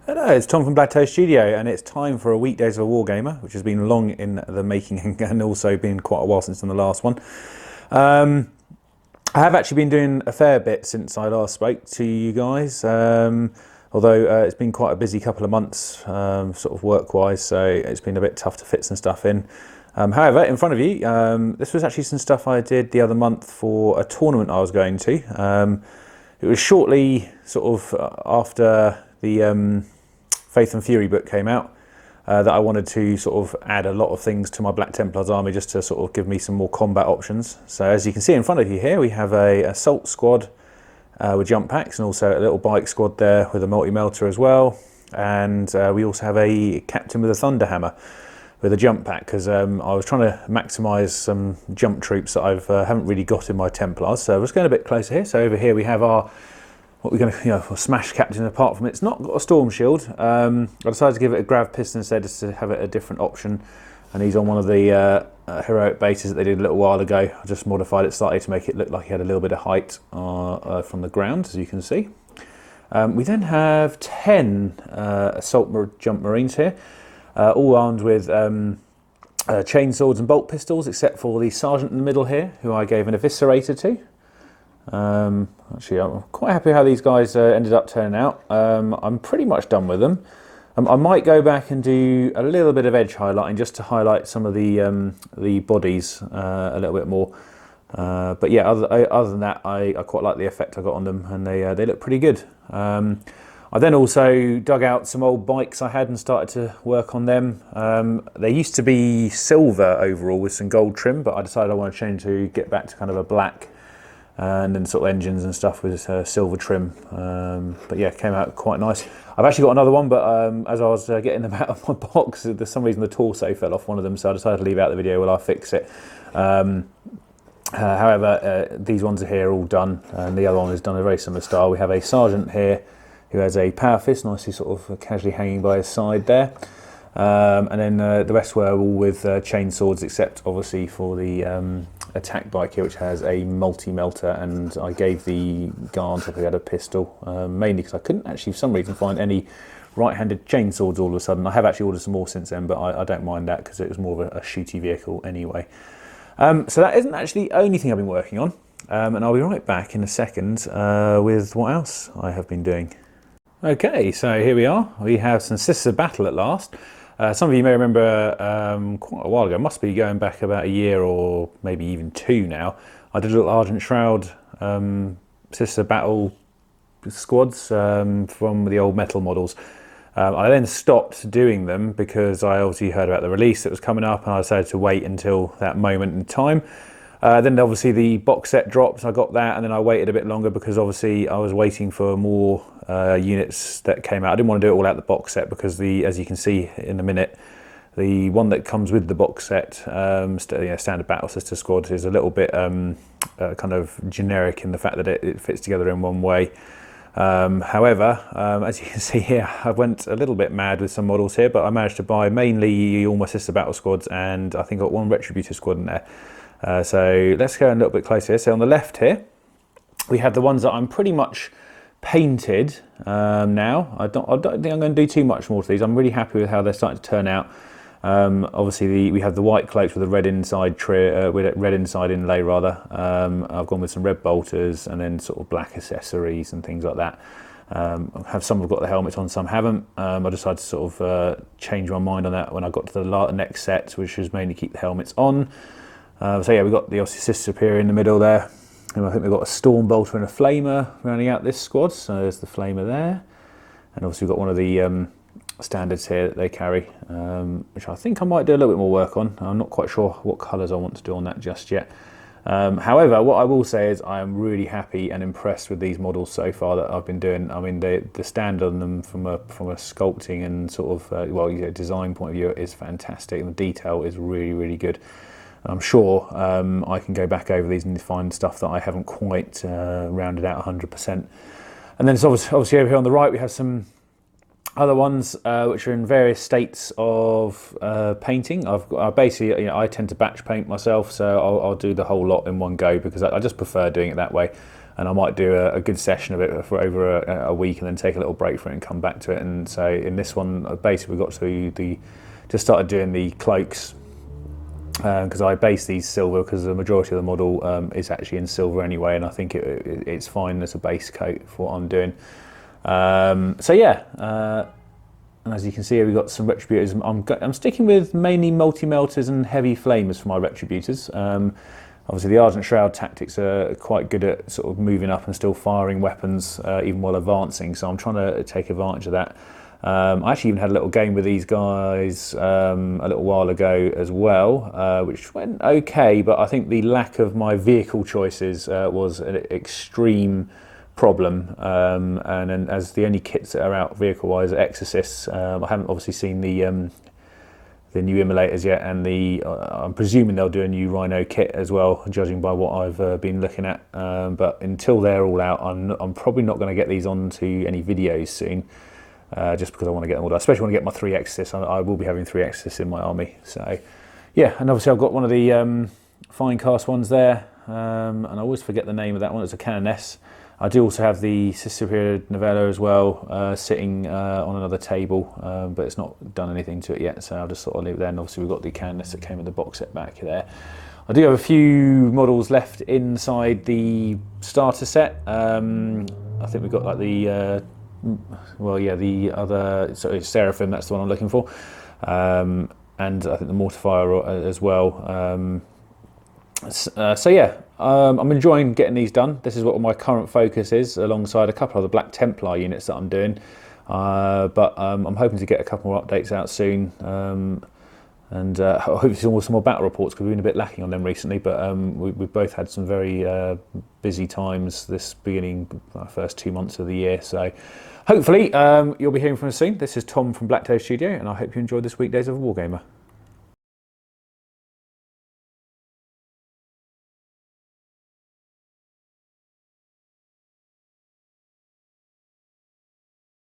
Hello, it's Tom from BlackToad Studio, and it's time for a Weekdays of a Wargamer, which has been long in the making and also been quite a while since on the last one. I have actually been doing a fair bit since I last spoke to you guys, although it's been quite a busy couple of months, sort of work-wise, so it's been a bit tough to fit some stuff in. However, in front of you, this was actually some stuff I did the other month for a tournament I was going to. It was shortly sort of after the Faith and Fury book came out that I wanted to sort of add a lot of things to my Black Templars army just to sort of give me some more combat options. So as you can see in front of you here, we have a assault squad with jump packs and also a little bike squad there with a multi-melter as well. And we also have a captain with a thunder hammer with a jump pack because I was trying to maximise some jump troops that I haven't really got in my Templars. So we're just going a bit closer here. So over here we have our what we're going to, smash captain. Apart from it's not got a storm shield. I decided to give it a grav piston instead, just to have it a different option. And he's on one of the heroic bases that they did a little while ago. I just modified it slightly to make it look like he had a little bit of height from the ground, as you can see. We then have 10 assault jump marines here, all armed with chain swords and bolt pistols, except for the sergeant in the middle here, who I gave an eviscerator to. Actually, I'm quite happy how these guys ended up turning out. I'm pretty much done with them. I might go back and do a little bit of edge highlighting just to highlight some of the bodies a little bit more. But yeah, other than that, I quite like the effect I got on them, and they look pretty good. I then also dug out some old bikes I had and started to work on them. They used to be silver overall with some gold trim, but I decided I want to change to get back to kind of a black. And then sort of engines and stuff with silver trim, but yeah, came out quite nice. I've actually got another one, but as I was getting them out of my box, for some reason the torso fell off one of them, so I decided to leave out the video while I fix it. However, these ones are here all done, and the other one is done in a very similar style. We have a sergeant here who has a power fist, nicely sort of casually hanging by his side there. And then the rest were all with chain swords, except obviously for the attack bike here, which has a multi-melter, and I gave the guy on top who had a pistol, mainly because I couldn't actually for some reason find any right-handed chain swords all of a sudden. I have actually ordered some more since then, but I don't mind that because it was more of a shooty vehicle anyway. So that isn't actually the only thing I've been working on, and I'll be right back in a second with what else I have been doing. Okay, so here we are. We have some Sisters of Battle at last. Some of you may remember quite a while ago, must be going back about a year or maybe even two now, I did a little Argent Shroud Sisters of Battle squads from the old metal models. I then stopped doing them because I obviously heard about the release that was coming up, and I decided to wait until that moment in time. Then obviously the box set dropped, I got that, and then I waited a bit longer because obviously I was waiting for more units that came out. I didn't want to do it all out the box set because as you can see in a minute, the one that comes with the box set, Standard Battle Sister Squad, is a little bit kind of generic in the fact that it fits together in one way. However, as you can see here, I went a little bit mad with some models here, but I managed to buy mainly all my Sister Battle squads, and I think I got one Retributor squad in there. So let's go a little bit closer here. So on the left here, we have the ones that I'm pretty much painted now. I don't think I'm going to do too much more to these. I'm really happy with how they're starting to turn out. Obviously, we have the white cloaks with a red inside with a red inside inlay rather. I've gone with some red bolters and then sort of black accessories and things like that. Some have got the helmets on, some haven't. I decided to sort of change my mind on that when I got to the next set, which was mainly keep the helmets on. So yeah, we've got the Aussie Sisters up here in the middle there. And I think we've got a Storm Bolter and a Flamer rounding out this squad. So there's the Flamer there. And obviously we've got one of the standards here that they carry, which I think I might do a little bit more work on. I'm not quite sure what colours I want to do on that just yet. However, what I will say is I am really happy and impressed with these models so far that I've been doing. I mean, the stand on them from a sculpting and sort of design point of view is fantastic, and the detail is really, really good. I'm sure I can go back over these and find stuff that I haven't quite rounded out 100%. And then it's obviously over here on the right we have some other ones which are in various states of painting. I tend to batch paint myself, so I'll do the whole lot in one go because I just prefer doing it that way. and I might do a good session of it for over a week and then take a little break for it and come back to it. And so in this one, basically we got to just started doing the cloaks, because I base these silver because the majority of the model is actually in silver anyway, and I think it's fine as a base coat for what I'm doing. So yeah, and as you can see here, we've got some retributors. I'm sticking with mainly multi-melters and heavy flamers for my retributors. Obviously the Argent Shroud tactics are quite good at sort of moving up and still firing weapons even while advancing, so I'm trying to take advantage of that. I actually even had a little game with these guys a little while ago as well, which went okay, but I think the lack of my vehicle choices was an extreme problem, and then as the only kits that are out vehicle-wise are Exorcists. I haven't obviously seen the new immolators yet, and I'm presuming they'll do a new Rhino kit as well, judging by what I've been looking at. But until they're all out, I'm probably not going to get these onto any videos soon, just because I want to get them all done. Especially when I get my 3 Exorcists. I will be having 3 Exorcists in my army. So yeah, and obviously I've got one of the fine cast ones there, and I always forget the name of that one. It's a Canoness. I do also have the Superior Novella as well, sitting on another table, but it's not done anything to it yet, so I'll just sort of leave it there. And obviously we've got the Canoness that came with the box set back there. I do have a few models left inside the starter set. I think we've got like the, the other, sorry, Seraphim, that's the one I'm looking for. And I think the Mortifier as well. So yeah, I'm enjoying getting these done. This is what my current focus is, alongside a couple of the Black Templar units that I'm doing. But I'm hoping to get a couple more updates out soon, and hopefully some more battle reports, because we've been a bit lacking on them recently. But we've both had some very busy times this first 2 months of the year. So hopefully you'll be hearing from us soon. This is Tom from BlackToad Studio, and I hope you enjoyed this Weekdays of Wargamer.